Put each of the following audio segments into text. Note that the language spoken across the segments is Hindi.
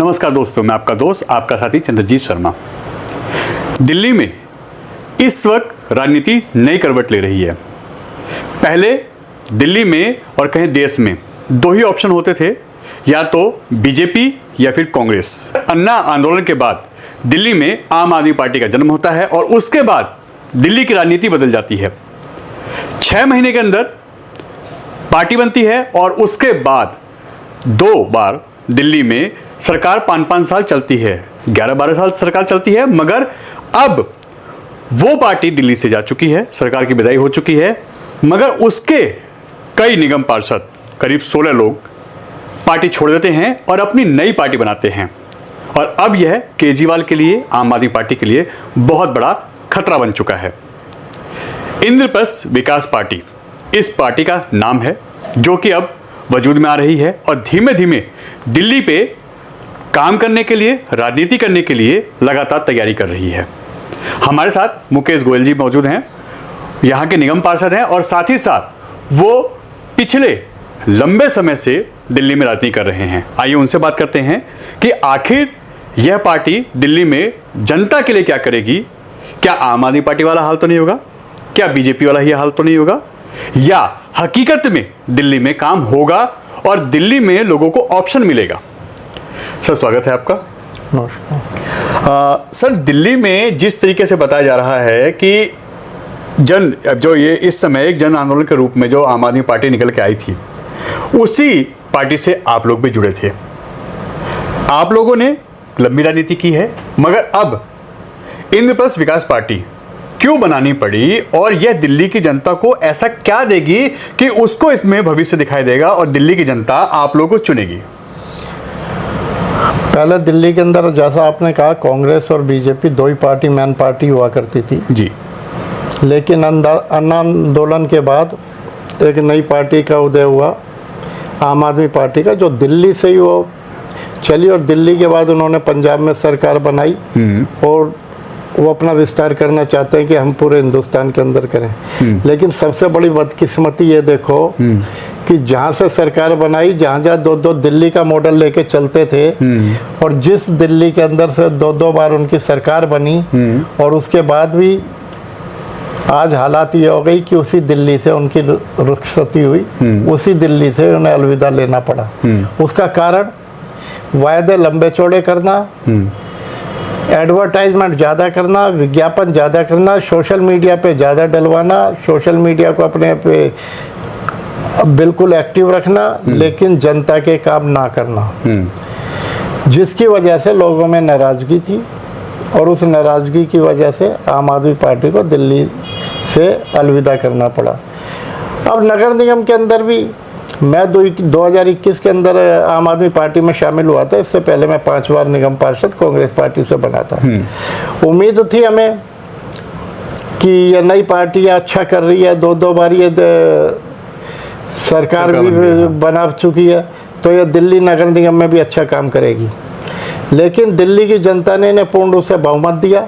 नमस्कार दोस्तों, मैं आपका दोस्त आपका साथी चंद्रजीत शर्मा। दिल्ली में इस वक्त राजनीति नई करवट ले रही है। पहले दिल्ली में और कहीं देश में दो ही ऑप्शन होते थे, या तो बीजेपी या फिर कांग्रेस। अन्ना आंदोलन के बाद दिल्ली में आम आदमी पार्टी का जन्म होता है और उसके बाद दिल्ली की राजनीति बदल जाती है। 6 महीने के अंदर पार्टी बनती है और उसके बाद 2 बार दिल्ली में सरकार 5-5 साल चलती है, 11-12 साल सरकार चलती है। मगर अब वो पार्टी दिल्ली से जा चुकी है, सरकार की विदाई हो चुकी है। मगर उसके कई निगम पार्षद, करीब 16 लोग पार्टी छोड़ देते हैं और अपनी नई पार्टी बनाते हैं। और अब यह केजरीवाल के लिए, आम आदमी पार्टी के लिए बहुत बड़ा खतरा बन चुका है। इंद्रप्रस्थ विकास पार्टी इस पार्टी का नाम है, जो कि अब वजूद में आ रही है और धीमे धीमे दिल्ली पे काम करने के लिए, राजनीति करने के लिए लगातार तैयारी कर रही है। हमारे साथ मुकेश गोयल जी मौजूद हैं, यहाँ के निगम पार्षद हैं और साथ ही साथ वो पिछले लंबे समय से दिल्ली में राजनीति कर रहे हैं। आइए उनसे बात करते हैं कि आखिर यह पार्टी दिल्ली में जनता के लिए क्या करेगी। क्या आम आदमी पार्टी वाला हाल तो नहीं होगा? क्या बीजेपी वाला ही हाल तो नहीं होगा? या हकीकत में दिल्ली में काम होगा और दिल्ली में लोगों को ऑप्शन मिलेगा? सर, स्वागत है आपका। सर, दिल्ली में जिस तरीके से बताया जा रहा है कि जो ये इस समय एक जन आंदोलन के रूप में जो आम आदमी पार्टी निकल के आई थी, उसी पार्टी से आप लोग भी जुड़े थे। आप लोगों ने लंबी राजनीति की है, मगर अब इंद्रप्रस्थ विकास पार्टी क्यों बनानी पड़ी और यह दिल्ली की जनता को ऐसा क्या देगी कि उसको इसमें भविष्य दिखाई देगा और दिल्ली की जनता आप लोगों को चुनेगी? पहले दिल्ली के अंदर, जैसा आपने कहा, कांग्रेस और बीजेपी दो ही पार्टी मेन पार्टी हुआ करती थी जी। लेकिन अन्ना आंदोलन के बाद एक नई पार्टी का उदय हुआ, आम आदमी पार्टी का, जो दिल्ली से ही वो चली। और दिल्ली के बाद उन्होंने पंजाब में सरकार बनाई और वो अपना विस्तार करना चाहते हैं कि हम पूरे हिंदुस्तान के अंदर करें। लेकिन सबसे बड़ी बदकिस्मती ये देखो कि जहाँ से सरकार बनाई, जहाँ 2-2 दिल्ली का मॉडल लेके चलते थे, और जिस दिल्ली के अंदर से 2-2 बार उनकी सरकार बनी, और उसके बाद भी आज हालात ये हो गई कि उसी दिल्ली से उनकी रुखसती हुई, उसी दिल्ली से उन्हें अलविदा लेना पड़ा। उसका कारण वायदे लंबे चौड़े करना, एडवर्टाइजमेंट ज़्यादा करना, विज्ञापन ज़्यादा करना, सोशल मीडिया पे ज़्यादा डलवाना, सोशल मीडिया को अपने पे बिल्कुल एक्टिव रखना, लेकिन जनता के काम ना करना, जिसकी वजह से लोगों में नाराज़गी थी। और उस नाराज़गी की वजह से आम आदमी पार्टी को दिल्ली से अलविदा करना पड़ा। अब नगर निगम के अंदर भी मैं 2021 के अंदर आम आदमी पार्टी में शामिल हुआ था। इससे पहले मैं 5 बार निगम पार्षद कांग्रेस पार्टी से बना था। उम्मीद थी हमें कि ये नई पार्टी अच्छा कर रही है, 2-2 बार ये सरकार भी बना चुकी है, तो ये दिल्ली नगर निगम में भी अच्छा काम करेगी। लेकिन दिल्ली की जनता ने इन्हें पूर्ण रूप से बहुमत दिया,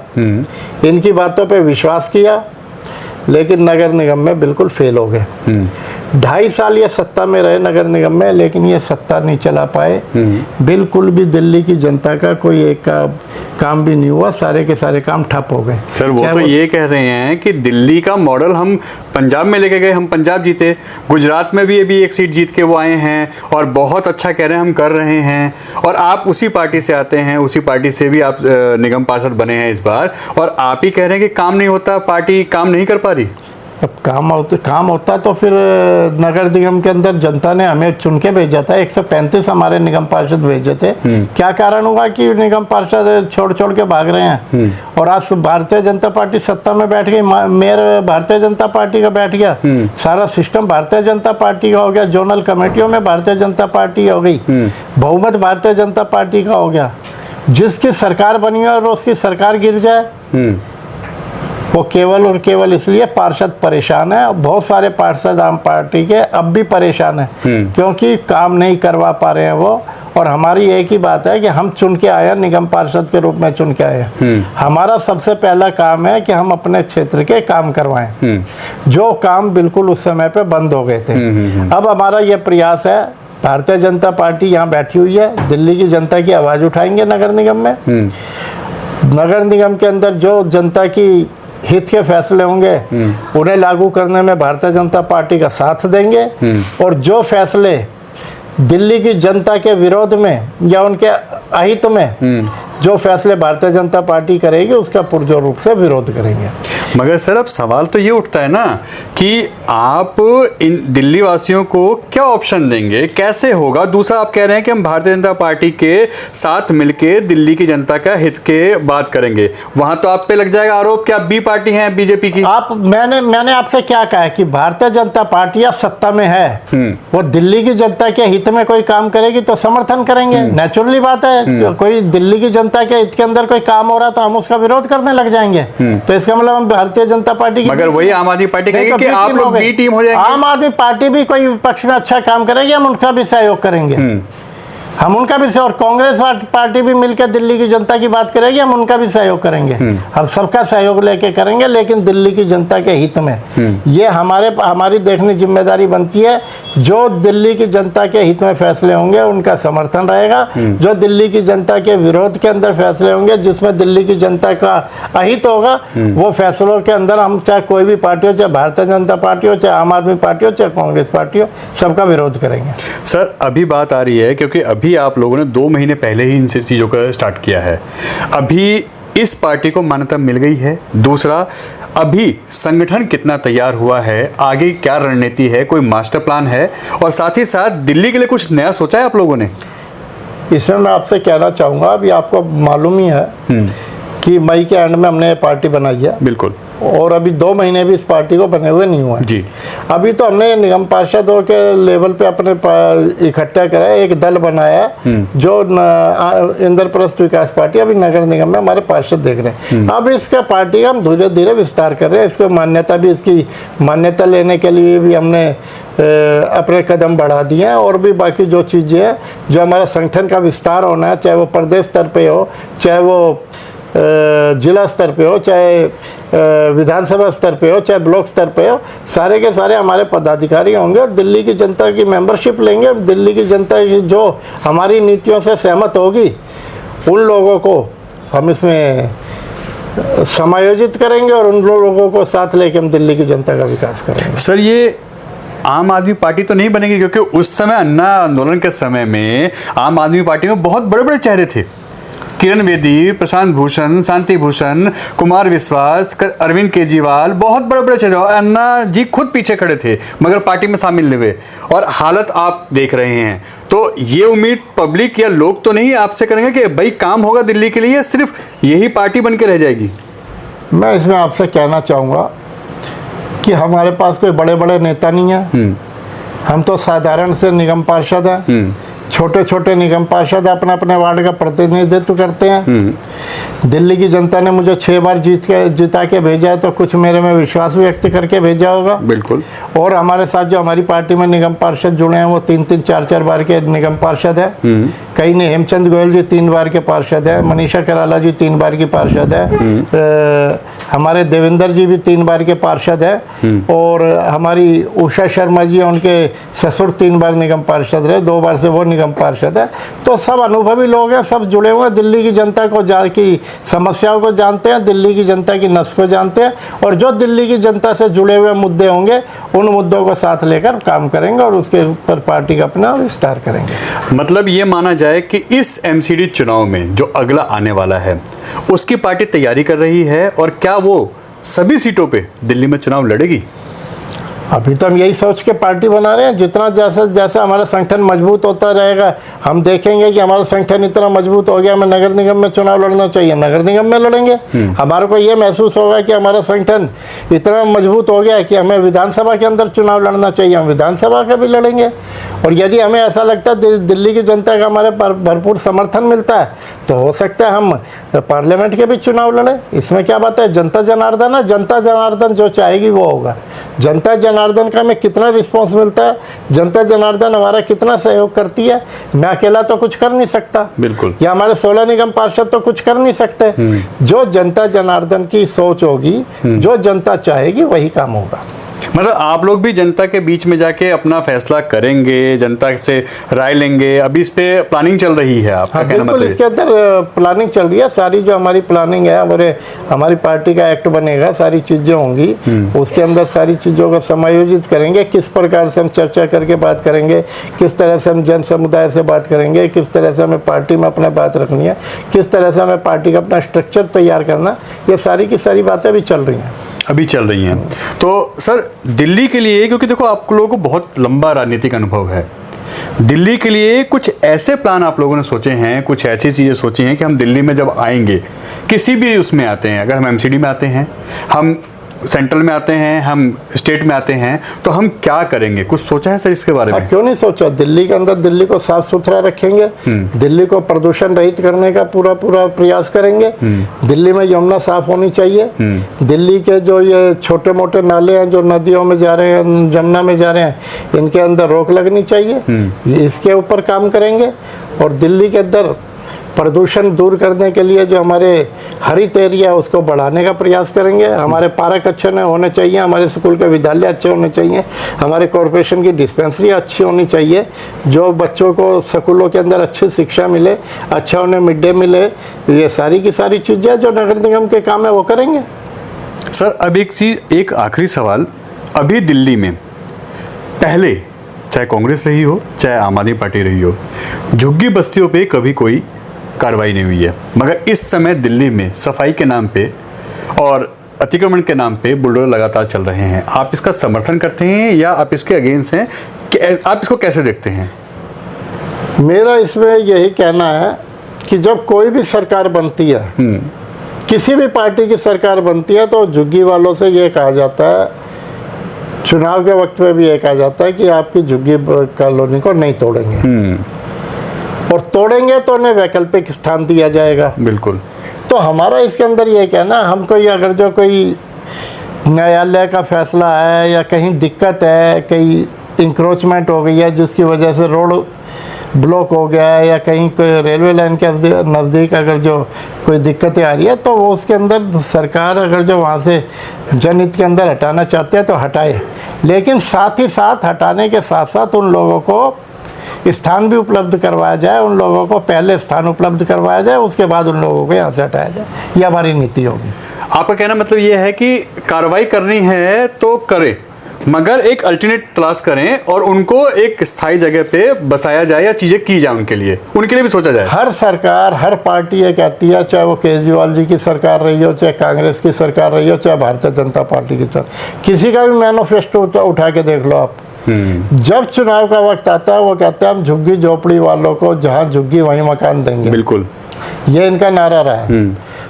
इनकी बातों पे विश्वास किया, लेकिन नगर निगम में बिल्कुल फेल हो गए। 2.5 साल ये सत्ता में रहे नगर निगम में, लेकिन ये सत्ता नहीं चला पाए। बिल्कुल भी दिल्ली की जनता का कोई एक काम भी नहीं हुआ, सारे के सारे काम ठप हो गए। सर, वो तो ये कह रहे हैं कि दिल्ली का मॉडल हम पंजाब में लेके गए, हम पंजाब जीते, गुजरात में भी अभी एक सीट जीत के वो आए हैं और बहुत अच्छा कह रहे हैं, हम कर रहे हैं। और आप उसी पार्टी से आते हैं, उसी पार्टी से भी आप निगम पार्षद बने हैं इस बार, और आप ही कह रहे हैं कि काम नहीं होता, पार्टी काम नहीं कर पा रही। अब काम होता तो फिर नगर निगम के अंदर जनता ने हमें चुन के भेजा था। 135 हमारे निगम पार्षद भेजे थे। क्या कारण होगा कि निगम पार्षद छोड़ के भाग रहे हैं? और आज भारतीय जनता पार्टी सत्ता में बैठ गई, मेयर भारतीय जनता पार्टी का बैठ गया, सारा सिस्टम भारतीय जनता पार्टी का हो गया, जोनल कमेटियों में भारतीय जनता पार्टी हो गई, बहुमत भारतीय जनता पार्टी का हो गया। जिसकी सरकार बनी और उसकी सरकार गिर जाए, वो केवल और केवल इसलिए पार्षद परेशान है। बहुत सारे पार्षद आम पार्टी के अब भी परेशान हैं, क्योंकि काम नहीं करवा पा रहे हैं वो। और हमारी एक ही बात है कि हम चुन के आए हैं, निगम पार्षद के रूप में चुन के आए हैं। हमारा सबसे पहला काम है कि हम अपने क्षेत्र के काम करवाएं, जो काम बिल्कुल उस समय पे बंद हो गए थे। अब हमारा ये प्रयास है भारतीय जनता पार्टी यहाँ बैठी हुई है, दिल्ली की जनता की आवाज़ उठाएंगे नगर निगम में। नगर निगम के अंदर जो जनता की हित के फैसले होंगे उन्हें लागू करने में भारतीय जनता पार्टी का साथ देंगे, और जो फैसले दिल्ली की जनता के विरोध में या उनके अहित में जो फैसले भारतीय जनता पार्टी करेगी उसका पुरजोर रूप से विरोध करेंगे। मगर सर अब सवाल तो ये उठता है ना कि आप इन दिल्ली वासियों को क्या ऑप्शन देंगे, कैसे होगा? दूसरा आप कह रहे हैं कि हम भारतीय जनता पार्टी के साथ मिलके दिल्ली की जनता का हित के बात करेंगे, वहां तो आप पे लग जाएगा आरोप कि आप बी पार्टी हैं बीजेपी की। मैंने आपसे क्या कहा है कि भारतीय जनता पार्टी अब सत्ता में है, वो दिल्ली की जनता के हित में कोई काम करेगी तो समर्थन करेंगे, नेचुरली बात है। कोई दिल्ली की जनता के हित के अंदर कोई काम हो रहा तो हम उसका विरोध करने लग जाएंगे, तो इसका मतलब हम भारतीय जनता पार्टी की। मगर वही आम आदमी पार्टी कहेगी कि आप लोग बी टीम हो जाएंगे। आम आदमी पार्टी भी कोई पक्ष में अच्छा काम करेगी, हम उनका भी सहयोग करेंगे, हम उनका भी, और कांग्रेस पार्टी भी मिलकर दिल्ली की जनता की बात करेगी, हम उनका भी सहयोग करेंगे, हम सबका सहयोग लेके करेंगे, लेकिन दिल्ली की जनता के हित में। ये हमारी देखने जिम्मेदारी बनती है। जो दिल्ली की जनता के हित में फैसले होंगे उनका समर्थन रहेगा, जो दिल्ली की जनता के विरोध के अंदर फैसले होंगे जिसमें दिल्ली की जनता का अहित होगा, वो फैसलों के अंदर हम चाहे कोई भी पार्टी हो, चाहे भारतीय जनता पार्टी हो, चाहे आम आदमी पार्टी हो, चाहे कांग्रेस पार्टी हो, सबका विरोध करेंगे। सर अभी बात आ रही है क्योंकि अभी आप लोगों ने 2 महीने पहले ही इन चीज़ों का स्टार्ट किया है, अभी इस पार्टी को मान्यता मिल गई है। दूसरा, अभी संगठन कितना तैयार हुआ है, आगे क्या रणनीति है, कोई मास्टर प्लान है, और साथ ही साथ दिल्ली के लिए कुछ नया सोचा है आप लोगों ने? इसमें मैं आपसे कहना चाहूँगा, अभी आपको मालूम ही है कि मई के एंड में हमने ये पार्टी बनाई है। बिल्कुल। और अभी 2 महीने भी इस पार्टी को बने हुए नहीं हुए जी। अभी तो हमने निगम पार्षदों के लेवल पे अपने इकट्ठा करा है, एक दल बनाया है जो इंद्रप्रस्थ विकास पार्टी, अभी नगर निगम में हमारे पार्षद देख रहे हैं। अब इसका पार्टी का हम धीरे धीरे विस्तार कर रहे हैं, इसको मान्यता भी, इसकी मान्यता लेने के लिए भी हमने अपने कदम बढ़ा दिए हैं, और भी बाकी जो चीज़ें हैं जो हमारा संगठन का विस्तार होना है, चाहे वो प्रदेश स्तर पे हो, चाहे वो जिला स्तर पे हो, चाहे विधानसभा स्तर पे हो, चाहे ब्लॉक स्तर पे हो, सारे के सारे हमारे पदाधिकारी होंगे और दिल्ली की जनता की मेंबरशिप लेंगे। दिल्ली की जनता की जो हमारी नीतियों से सहमत होगी उन लोगों को हम इसमें समायोजित करेंगे और उन लोगों को साथ लेके हम दिल्ली की जनता का विकास करेंगे। सर ये आम आदमी पार्टी तो नहीं बनेगी, क्योंकि उस समय अन्ना आंदोलन के समय में आम आदमी पार्टी में बहुत बड़े बड़े चेहरे थे, किरण बेदी, प्रशांत भूषण, शांति भूषण, कुमार विश्वास, अरविंद केजरीवाल, बहुत बड़े बड़े चेहरे, और अन्ना जी खुद पीछे खड़े थे मगर पार्टी में शामिल नहीं हुए, और हालत आप देख रहे हैं। तो ये उम्मीद पब्लिक या लोग तो नहीं आपसे करेंगे कि भाई काम होगा दिल्ली के लिए, सिर्फ यही पार्टी बन के रह जाएगी? मैं इसमें आपसे कहना चाहूँगा कि हमारे पास कोई बड़े बड़े नेता नहीं है, हम तो साधारण से निगम पार्षद हैं, छोटे छोटे निगम पार्षद अपने अपने वार्ड का प्रतिनिधित्व करते हैं। दिल्ली की जनता ने मुझे 6 बार जिता के भेजा है, तो कुछ मेरे में विश्वास व्यक्त करके भेजा होगा। बिल्कुल। और हमारे साथ जो हमारी पार्टी में निगम पार्षद जुड़े हैं वो 3-3, 4-4 बार के निगम पार्षद हैं। कई ने, हेमचंद गोयल जी 3 बार के पार्षद है, मनीषा कराला जी 3 बार की पार्षद है, हमारे देवेंद्र जी भी 3 बार के पार्षद है, और हमारी उषा शर्मा जी, उनके ससुर 3 बार निगम पार्षद रहे, 2 बार से वो निगम पार्षद है। तो सब अनुभवी लोग हैं, सब जुड़े हुए हैं, दिल्ली की जनता को की समस्याओं को जानते हैं, दिल्ली की जनता की नस को जानते हैं, और जो दिल्ली की जनता से जुड़े हुए मुद्दे होंगे उन मुद्दों को साथ लेकर काम करेंगे और उसके ऊपर पार्टी का अपना विस्तार करेंगे। मतलब ये माना जाए कि इस एमसीडी चुनाव में जो अगला आने वाला है उसकी पार्टी तैयारी कर रही है, और क्या वो सभी सीटों पे दिल्ली में चुनाव लड़ेगी? अभी तो हम यही सोच के पार्टी बना रहे हैं, जितना जैसे जैसे हमारा संगठन मजबूत होता रहेगा, हम देखेंगे कि हमारा संगठन इतना मजबूत हो गया, हमें नगर निगम में चुनाव लड़ना चाहिए, नगर निगम में लड़ेंगे। हमारे को ये महसूस होगा कि हमारा संगठन इतना मजबूत हो गया है कि हमें विधानसभा के अंदर चुनाव लड़ना चाहिए, हम विधानसभा का भी लड़ेंगे। और यदि हमें ऐसा लगता है दिल्ली की जनता का हमारे भरपूर समर्थन मिलता है तो हो सकता है हम पार्लियामेंट के भी चुनाव लड़ें, इसमें क्या बात है। जनता जनार्दन है, जनता जनार्दन जो चाहेगी वो होगा। जनता जनार्दन का हमें कितना रिस्पॉन्स मिलता है, जनता जनार्दन हमारा कितना सहयोग करती है, मैं अकेला तो कुछ कर नहीं सकता, बिल्कुल, या हमारे 16 निगम पार्षद तो कुछ कर नहीं सकते। जो जनता जनार्दन की सोच होगी, जो जनता चाहेगी वही काम होगा। मतलब आप लोग भी जनता के बीच में जाके अपना फैसला करेंगे, जनता से राय लेंगे, अभी इस पे प्लानिंग चल रही है आपका? हाँ, कहना बिल्कुल, मतलब इसके अंदर प्लानिंग चल रही है सारी। जो हमारी प्लानिंग है, हमारी पार्टी का एक्ट बनेगा, सारी चीज़ें होंगी, उसके अंदर सारी चीज़ों को समायोजित करेंगे। किस प्रकार से हम चर्चा करके बात करेंगे, किस तरह से हम जन समुदाय से बात करेंगे, किस तरह से हमें पार्टी में अपने बात रखनी है, किस तरह से हमें पार्टी का अपना स्ट्रक्चर तैयार करना, ये सारी की सारी बातें भी चल रही हैं, अभी चल रही हैं। तो सर दिल्ली के लिए, क्योंकि देखो आप लोगों को बहुत लंबा राजनीतिक अनुभव है, दिल्ली के लिए कुछ ऐसे प्लान आप लोगों ने सोचे हैं, कुछ ऐसी चीज़ें सोची हैं कि हम दिल्ली में जब आएंगे, किसी भी उसमें आते हैं, अगर हम एमसीडी में आते हैं, हम सेंट्रल में आते हैं, हम स्टेट में आते हैं, तो हम क्या करेंगे? कुछ सोचा है सर इसके बारे में? क्यों नहीं सोचा। दिल्ली के अंदर दिल्ली को साफ सुथरा रखेंगे, दिल्ली को प्रदूषण रहित करने का पूरा प्रयास करेंगे। दिल्ली में यमुना साफ होनी चाहिए। दिल्ली के जो ये छोटे मोटे नाले हैं जो नदियों में जा रहे हैं, जमुना में जा रहे हैं, इनके अंदर रोक लगनी चाहिए। इसके ऊपर काम करेंगे। और दिल्ली के अंदर प्रदूषण दूर करने के लिए जो हमारे हरित एरिया है उसको बढ़ाने का प्रयास करेंगे। हमारे पार्क अच्छे होने चाहिए, हमारे स्कूल के विद्यालय अच्छे होने चाहिए, हमारे कॉरपोरेशन की डिस्पेंसरी अच्छी होनी चाहिए, जो बच्चों को स्कूलों के अंदर अच्छी शिक्षा मिले, अच्छा उन्हें मिड डे मिले। ये सारी की सारी चीज़ें जो नगर निगम के काम है वो करेंगे। सर अब एक चीज़, एक आखिरी सवाल, अभी दिल्ली में पहले चाहे कांग्रेस रही हो चाहे आम आदमी पार्टी रही हो, झुग्गी बस्तियों पे कभी कोई कार्रवाई नहीं हुई है, मगर इस समय दिल्ली में सफाई के नाम पे और अतिक्रमण के नाम पे बुलडोजर लगातार चल रहे हैं। आप इसका समर्थन करते हैं या आप इसके अगेंस्ट हैं? आप इसको कैसे देखते हैं? मेरा इसमें यही कहना है कि जब कोई भी सरकार बनती है, किसी भी पार्टी की सरकार बनती है, तो झुग्गी वालों से ये कहा जाता है, चुनाव के वक्त में भी ये कहा जाता है कि आपकी झुग्गी कॉलोनी को नहीं तोड़ेंगे, और तोड़ेंगे तो उन्हें वैकल्पिक स्थान दिया जाएगा। बिल्कुल। तो हमारा इसके अंदर ये कहना, हमको ये अगर जो कोई न्यायालय का फैसला है या कहीं दिक्कत है, कहीं इंक्रोचमेंट हो गई है जिसकी वजह से रोड ब्लॉक हो गया है, या कहीं कोई रेलवे लाइन के नज़दीक अगर जो कोई दिक्कतें आ रही है, तो वो उसके अंदर सरकार अगर जो वहाँ से जनहित के अंदर हटाना चाहते हैं तो हटाए, लेकिन साथ ही साथ हटाने के साथ साथ उन लोगों को स्थान भी उपलब्ध करवाया जाए, उन लोगों को पहले स्थान उपलब्ध करवाया जाए, उसके बाद उन लोगों को यहाँ से हटाया जाए। ये हमारी नीति होगी। आपका कहना मतलब ये है कि कार्रवाई करनी है तो करें, मगर एक अल्टरनेट तलाश करें और उनको एक स्थायी जगह पे बसाया जाए या चीज़ें की जाए, उनके लिए भी सोचा जाए। हर सरकार, हर पार्टी ये कहती है, चाहे वो केजरीवाल जी की सरकार रही हो, चाहे कांग्रेस की सरकार रही हो, चाहे भारतीय जनता पार्टी की, किसी का भी मैनिफेस्टो उठा के देख लो आप, जब चुनाव का वक्त आता है वो कहते हैं हम झुग्गी झोपड़ी वालों को जहाँ झुग्गी वहीं मकान देंगे। बिल्कुल, ये इनका नारा रहा है।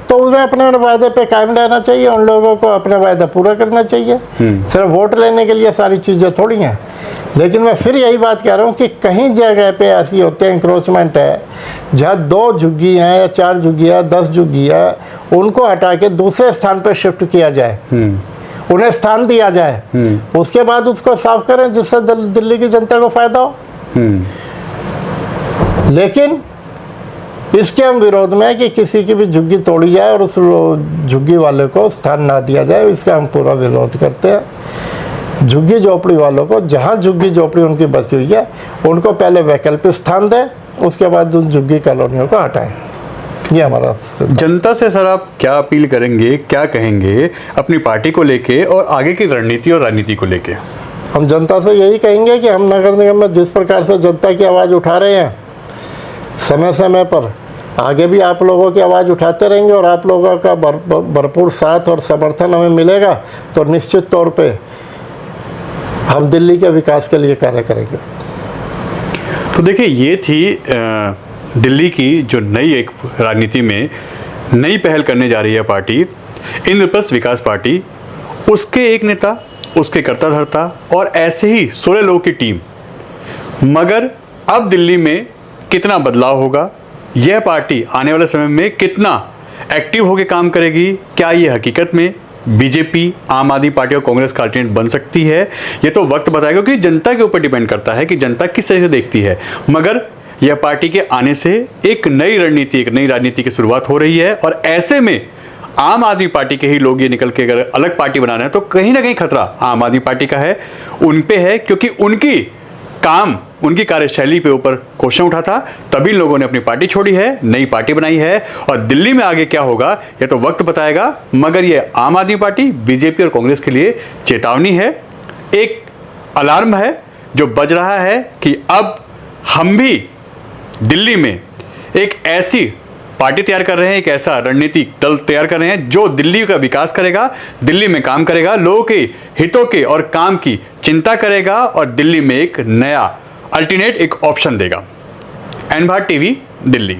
तो उन्हें अपने वायदे पे कायम रहना चाहिए, उन लोगों को अपने वायदा पूरा करना चाहिए। सिर्फ वोट लेने के लिए सारी चीज़ें थोड़ी हैं। लेकिन मैं फिर यही बात कह रहा हूँ कि कहीं जगह पे ऐसी होते हैं, इंक्रोचमेंट है, जहाँ 2 झुग्गी हैं या 4 झुग्गी है, 10 झुग्गी है, उनको हटा के दूसरे स्थान पर शिफ्ट किया जाए, उन्हें स्थान दिया जाए, उसके बाद उसको साफ करें जिससे दिल्ली की जनता को फायदा हो। लेकिन इसके हम विरोध में है कि किसी की भी झुग्गी तोड़ी जाए और उस झुग्गी वाले को स्थान ना दिया जाए, इसका हम पूरा विरोध करते हैं। झुग्गी झोपड़ी वालों को जहाँ झुग्गी झोपड़ी उनकी बसी हुई है उनको पहले वैकल्पिक स्थान दें, उसके बाद उन झुग्गी कॉलोनियों को हटाएं। ये हमारा जनता से सर आप क्या अपील करेंगे, क्या कहेंगे अपनी पार्टी को लेके और आगे की रणनीति और राजनीति को लेके? हम जनता से यही कहेंगे कि हम नगर निगम में जिस प्रकार से जनता की आवाज़ उठा रहे हैं, समय समय पर आगे भी आप लोगों की आवाज़ उठाते रहेंगे और आप लोगों का भरपूर साथ और समर्थन हमें मिलेगा तो निश्चित तौर पे हम दिल्ली के विकास के लिए कार्य करेंगे। तो देखिए, ये थी दिल्ली की जो नई एक राजनीति में नई पहल करने जा रही है पार्टी, इंद्रप्रस्थ विकास पार्टी, उसके एक नेता, उसके कर्ता धर्ता और ऐसे ही 16 लोगों की टीम। मगर अब दिल्ली में कितना बदलाव होगा, यह पार्टी आने वाले समय में कितना एक्टिव होकर काम करेगी, क्या ये हकीकत में बीजेपी, आम आदमी पार्टी और कांग्रेस का अल्टरनेट बन सकती है, ये तो वक्त बताएगा, क्योंकि जनता के ऊपर डिपेंड करता है कि जनता किस तरह से देखती है। मगर यह पार्टी के आने से एक नई रणनीति, एक नई राजनीति की शुरुआत हो रही है और ऐसे में आम आदमी पार्टी के ही लोग ये निकल के अगर अलग पार्टी बना रहे हैं तो कहीं ना कहीं खतरा आम आदमी पार्टी का है, उन पे है, क्योंकि उनकी कार्यशैली पे ऊपर क्वेश्चन उठा था, तभी लोगों ने अपनी पार्टी छोड़ी है, नई पार्टी बनाई है। और दिल्ली में आगे क्या होगा ये तो वक्त बताएगा, मगर ये आम आदमी पार्टी, बीजेपी और कांग्रेस के लिए चेतावनी है, एक अलार्म है जो बज रहा है कि अब हम भी दिल्ली में एक ऐसी पार्टी तैयार कर रहे हैं, एक ऐसा रणनीतिक दल तैयार कर रहे हैं जो दिल्ली का विकास करेगा, दिल्ली में काम करेगा, लोगों के हितों के और काम की चिंता करेगा और दिल्ली में एक नया अल्टरनेट एक ऑप्शन देगा। एन भारत टीवी, दिल्ली।